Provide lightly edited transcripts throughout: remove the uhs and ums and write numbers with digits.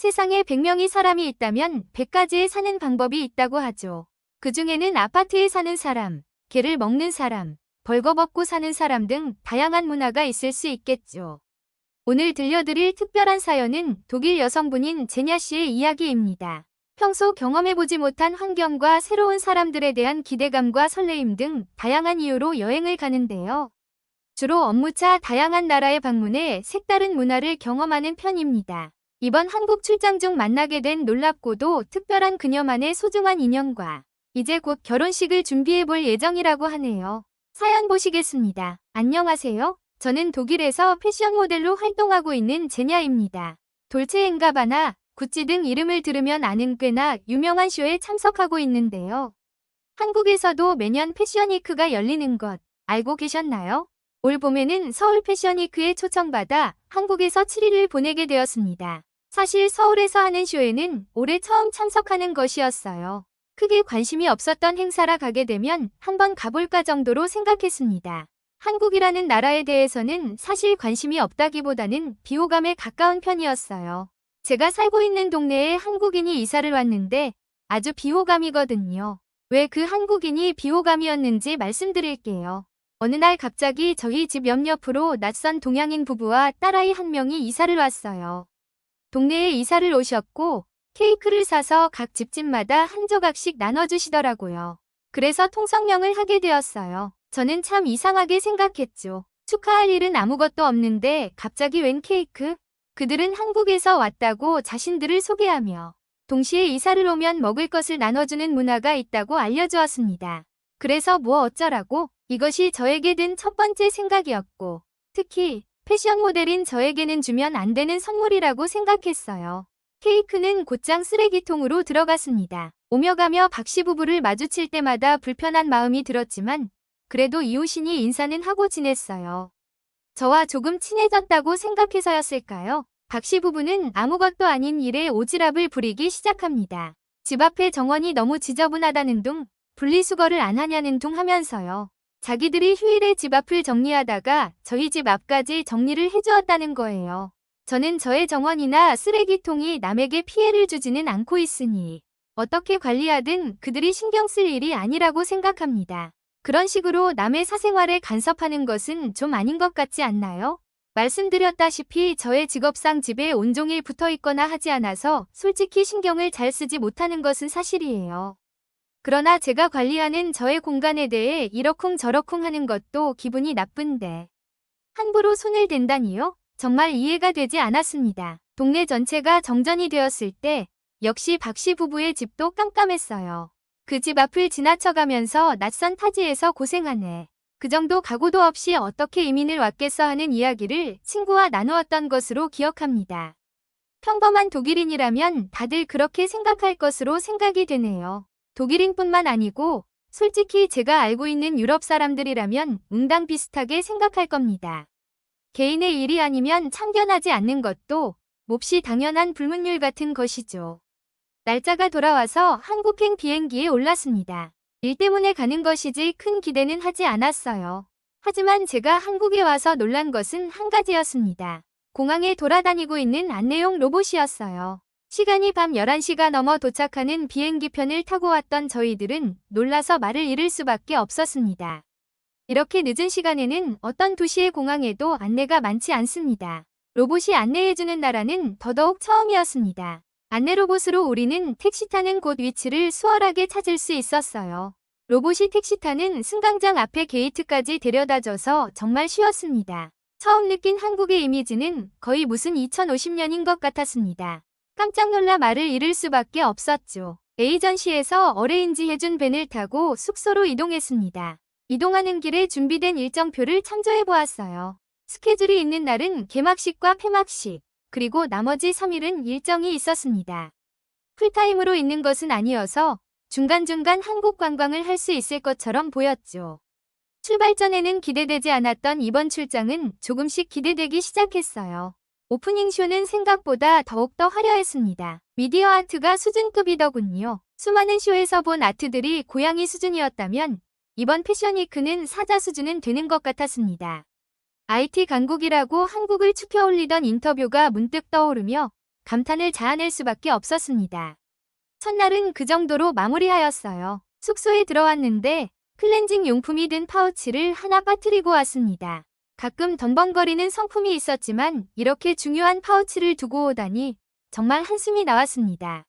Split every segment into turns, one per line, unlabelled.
세상에 100명의 사람이 있다면 100가지의 사는 방법이 있다고 하죠. 그중에는 아파트에 사는 사람, 개를 먹는 사람, 벌거벗고 사는 사람 등 다양한 문화가 있을 수 있겠죠. 오늘 들려드릴 특별한 사연은 독일 여성분인 제냐 씨의 이야기입니다. 평소 경험해보지 못한 환경과 새로운 사람들에 대한 기대감과 설레임 등 다양한 이유로 여행을 가는데요. 주로 업무차 다양한 나라에 방문해 색다른 문화를 경험하는 편입니다. 이번 한국 출장 중 만나게 된 놀랍고도 특별한 그녀만의 소중한 인연과 이제 곧 결혼식을 준비해볼 예정이라고 하네요. 사연 보시겠습니다. 안녕하세요. 저는 독일에서 패션 모델로 활동하고 있는 제냐입니다. 돌체앤가바나, 구찌 등 이름을 들으면 아는 꽤나 유명한 쇼에 참석하고 있는데요. 한국에서도 매년 패션위크가 열리는 것 알고 계셨나요? 올 봄에는 서울 패션위크에 초청받아 한국에서 7일을 보내게 되었습니다. 사실 서울에서 하는 쇼에는 올해 처음 참석하는 것이었어요. 크게 관심이 없었던 행사라 가게 되면 한번 가볼까 정도로 생각했습니다. 한국이라는 나라에 대해서는 사실 관심이 없다기보다는 비호감에 가까운 편이었어요. 제가 살고 있는 동네에 한국인이 이사를 왔는데 아주 비호감이거든요. 왜 그 한국인이 비호감이었는지 말씀드릴게요. 어느 날 갑자기 저희 집 옆으로 낯선 동양인 부부와 딸아이 한 명이 이사를 왔어요. 동네에 이사를 오셨고 케이크를 사서 각 집집마다 한 조각씩 나눠주시더라고요. 그래서 통성명을 하게 되었어요. 저는 참 이상하게 생각했죠. 축하할 일은 아무것도 없는데 갑자기 웬 케이크? 그들은 한국에서 왔다고 자신들을 소개하며 동시에 이사를 오면 먹을 것을 나눠주는 문화가 있다고 알려주었습니다. 그래서 뭐 어쩌라고? 이것이 저에게 든 첫 번째 생각이었고 특히 패션 모델인 저에게는 주면 안 되는 선물이라고 생각했어요. 케이크는 곧장 쓰레기통으로 들어갔습니다. 오며 가며 박씨 부부를 마주칠 때마다 불편한 마음이 들었지만 그래도 이웃이니 인사는 하고 지냈어요. 저와 조금 친해졌다고 생각해서였을까요? 박씨 부부는 아무것도 아닌 일에 오지랖을 부리기 시작합니다. 집 앞에 정원이 너무 지저분하다는 둥, 분리수거를 안 하냐는 둥 하면서요. 자기들이 휴일에 집 앞을 정리하다가 저희 집 앞까지 정리를 해주었다는 거예요. 저는 저의 정원이나 쓰레기통이 남에게 피해를 주지는 않고 있으니 어떻게 관리하든 그들이 신경 쓸 일이 아니라고 생각합니다. 그런 식으로 남의 사생활에 간섭하는 것은 좀 아닌 것 같지 않나요? 말씀드렸다시피 저의 직업상 집에 온종일 붙어있거나 하지 않아서 솔직히 신경을 잘 쓰지 못하는 것은 사실이에요. 그러나 제가 관리하는 저의 공간에 대해 이러쿵저러쿵 하는 것도 기분이 나쁜데 함부로 손을 댄다니요? 정말 이해가 되지 않았습니다. 동네 전체가 정전이 되었을 때 역시 박씨 부부의 집도 깜깜했어요. 그 집 앞을 지나쳐가면서 낯선 타지에서 고생하네. 그 정도 각오도 없이 어떻게 이민을 왔겠어 하는 이야기를 친구와 나누었던 것으로 기억합니다. 평범한 독일인이라면 다들 그렇게 생각할 것으로 생각이 되네요. 독일인뿐만 아니고 솔직히 제가 알고 있는 유럽 사람들이라면 응당 비슷하게 생각할 겁니다. 개인의 일이 아니면 참견하지 않는 것도 몹시 당연한 불문율 같은 것이죠. 날짜가 돌아와서 한국행 비행기에 올랐습니다. 일 때문에 가는 것이지 큰 기대는 하지 않았어요. 하지만 제가 한국에 와서 놀란 것은 한 가지였습니다. 공항에 돌아다니고 있는 안내용 로봇이었어요. 시간이 밤 11시가 넘어 도착하는 비행기편을 타고 왔던 저희들은 놀라서 말을 잃을 수밖에 없었습니다. 이렇게 늦은 시간에는 어떤 도시의 공항에도 안내가 많지 않습니다. 로봇이 안내해주는 나라는 더더욱 처음이었습니다. 안내 로봇으로 우리는 택시 타는 곳 위치를 수월하게 찾을 수 있었어요. 로봇이 택시 타는 승강장 앞에 게이트까지 데려다줘서 정말 쉬웠습니다. 처음 느낀 한국의 이미지는 거의 무슨 2050년인 것 같았습니다. 깜짝 놀라 말을 잃을 수밖에 없었죠. 에이전시에서 어레인지 해준 밴을 타고 숙소로 이동했습니다. 이동하는 길에 준비된 일정표를 참조해보았어요. 스케줄이 있는 날은 개막식과 폐막식, 그리고 나머지 3일은 일정이 있었습니다. 풀타임으로 있는 것은 아니어서 중간중간 한국 관광을 할 수 있을 것처럼 보였죠. 출발 전에는 기대되지 않았던 이번 출장은 조금씩 기대되기 시작했어요. 오프닝 쇼는 생각보다 더욱더 화려했습니다. 미디어 아트가 수준급이더군요. 수많은 쇼에서 본 아트들이 고양이 수준이었다면 이번 패션위크는 사자 수준은 되는 것 같았습니다. IT 강국이라고 한국을 추켜 올리던 인터뷰가 문득 떠오르며 감탄을 자아낼 수밖에 없었습니다. 첫날은 그 정도로 마무리하였어요. 숙소에 들어왔는데 클렌징 용품이 든 파우치를 하나 빠뜨리고 왔습니다. 가끔 덤벙거리는 성품이 있었지만 이렇게 중요한 파우치를 두고 오다니 정말 한숨이 나왔습니다.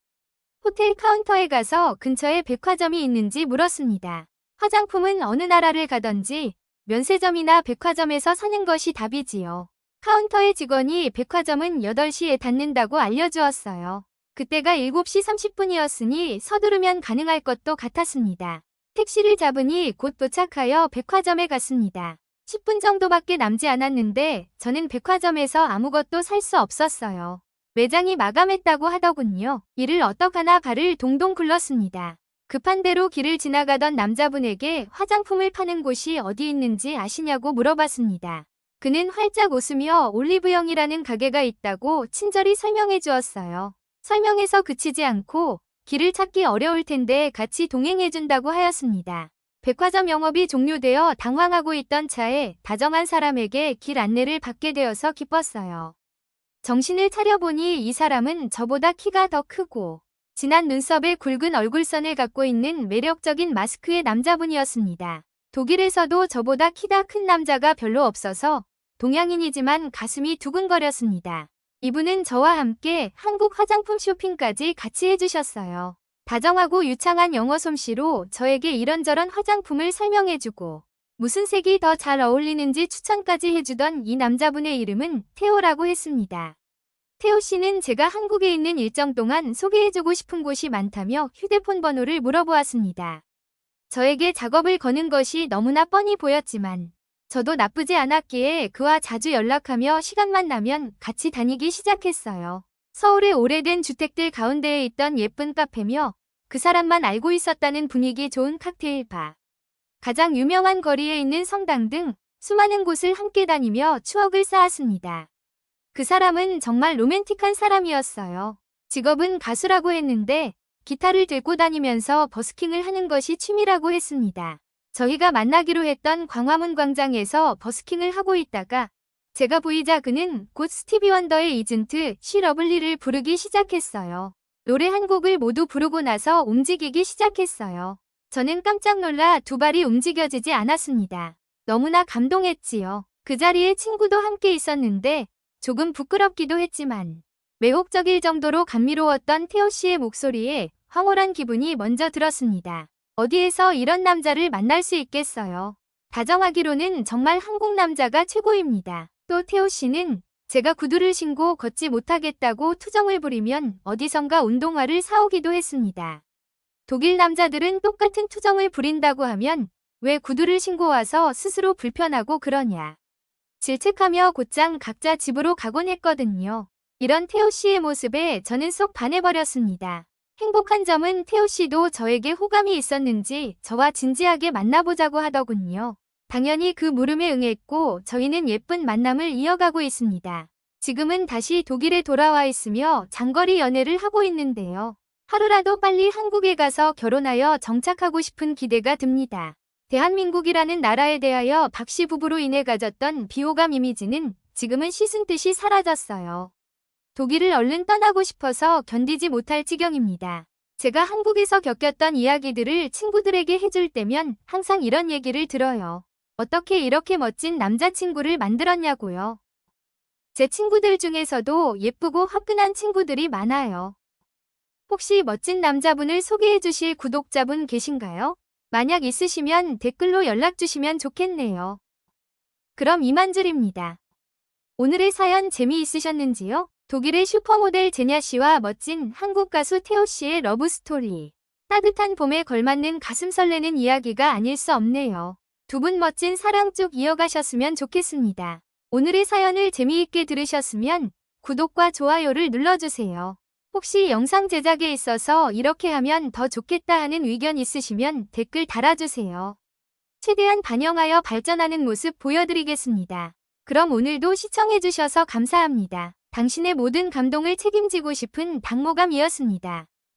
호텔 카운터에 가서 근처에 백화점이 있는지 물었습니다. 화장품은 어느 나라를 가든지 면세점이나 백화점에서 사는 것이 답이지요. 카운터의 직원이 백화점은 8시에 닫는다고 알려주었어요. 그때가 7시 30분이었으니 서두르면 가능할 것도 같았습니다. 택시를 잡으니 곧 도착하여 백화점에 갔습니다. 10분 정도밖에 남지 않았는데 저는 백화점에서 아무것도 살 수 없었어요. 매장이 마감했다고 하더군요. 이를 어떡하나 발을 동동 굴렀습니다. 급한 대로 길을 지나가던 남자분에게 화장품을 파는 곳이 어디 있는지 아시냐고 물어봤습니다. 그는 활짝 웃으며 올리브영이라는 가게가 있다고 친절히 설명해 주었어요. 설명에서 그치지 않고 길을 찾기 어려울 텐데 같이 동행해준다고 하였습니다. 백화점 영업이 종료되어 당황하고 있던 차에 다정한 사람에게 길 안내를 받게 되어서 기뻤어요. 정신을 차려보니 이 사람은 저보다 키가 더 크고 진한 눈썹에 굵은 얼굴선을 갖고 있는 매력적인 마스크의 남자분이었습니다. 독일에서도 저보다 키가 큰 남자가 별로 없어서 동양인이지만 가슴이 두근거렸습니다. 이분은 저와 함께 한국 화장품 쇼핑까지 같이 해주셨어요. 다정하고 유창한 영어 솜씨로 저에게 이런저런 화장품을 설명해주고 무슨 색이 더 잘 어울리는지 추천까지 해주던 이 남자분의 이름은 테오라고 했습니다. 테오 씨는 제가 한국에 있는 일정 동안 소개해주고 싶은 곳이 많다며 휴대폰 번호를 물어보았습니다. 저에게 작업을 거는 것이 너무나 뻔히 보였지만 저도 나쁘지 않았기에 그와 자주 연락하며 시간만 나면 같이 다니기 시작했어요. 서울의 오래된 주택들 가운데에 있던 예쁜 카페며 그 사람만 알고 있었다는 분위기 좋은 칵테일 바, 가장 유명한 거리에 있는 성당 등 수많은 곳을 함께 다니며 추억을 쌓았습니다. 그 사람은 정말 로맨틱한 사람이었어요. 직업은 가수라고 했는데 기타를 들고 다니면서 버스킹을 하는 것이 취미라고 했습니다. 저희가 만나기로 했던 광화문 광장에서 버스킹을 하고 있다가 제가 보이자 그는 곧 스티비 원더의 이즌트 쉬 러블리를 부르기 시작했어요. 노래 한 곡을 모두 부르고 나서 움직이기 시작했어요. 저는 깜짝 놀라 두 발이 움직여지지 않았습니다. 너무나 감동했지요. 그 자리에 친구도 함께 있었는데 조금 부끄럽기도 했지만 매혹적일 정도로 감미로웠던 태호 씨의 목소리에 황홀한 기분이 먼저 들었습니다. 어디에서 이런 남자를 만날 수 있겠어요. 다정하기로는 정말 한국 남자가 최고입니다. 또 태호 씨는 제가 구두를 신고 걷지 못하겠다고 투정을 부리면 어디선가 운동화를 사오기도 했습니다. 독일 남자들은 똑같은 투정을 부린다고 하면 왜 구두를 신고 와서 스스로 불편하고 그러냐. 질책하며 곧장 각자 집으로 가곤 했거든요. 이런 태호 씨의 모습에 저는 쏙 반해버렸습니다. 행복한 점은 태호 씨도 저에게 호감이 있었는지 저와 진지하게 만나보자고 하더군요. 당연히 그 물음에 응했고 저희는 예쁜 만남을 이어가고 있습니다. 지금은 다시 독일에 돌아와 있으며 장거리 연애를 하고 있는데요. 하루라도 빨리 한국에 가서 결혼하여 정착하고 싶은 기대가 듭니다. 대한민국이라는 나라에 대하여 박씨 부부로 인해 가졌던 비호감 이미지는 지금은 씻은 듯이 사라졌어요. 독일을 얼른 떠나고 싶어서 견디지 못할 지경입니다. 제가 한국에서 겪었던 이야기들을 친구들에게 해줄 때면 항상 이런 얘기를 들어요. 어떻게 이렇게 멋진 남자친구를 만들었냐고요. 제 친구들 중에서도 예쁘고 화끈한 친구들이 많아요. 혹시 멋진 남자분을 소개해 주실 구독자분 계신가요? 만약 있으시면 댓글로 연락 주시면 좋겠네요. 그럼 이만 줄입니다. 오늘의 사연 재미있으셨는지요? 독일의 슈퍼모델 제냐 씨와 멋진 한국 가수 태호 씨의 러브스토리. 따뜻한 봄에 걸맞는 가슴 설레는 이야기가 아닐 수 없네요. 두 분 멋진 사랑 쭉 이어가셨으면 좋겠습니다. 오늘의 사연을 재미있게 들으셨으면 구독과 좋아요를 눌러주세요. 혹시 영상 제작에 있어서 이렇게 하면 더 좋겠다 하는 의견 있으시면 댓글 달아주세요. 최대한 반영하여 발전하는 모습 보여드리겠습니다. 그럼 오늘도 시청해주셔서 감사합니다. 당신의 모든 감동을 책임지고 싶은 당모감이었습니다.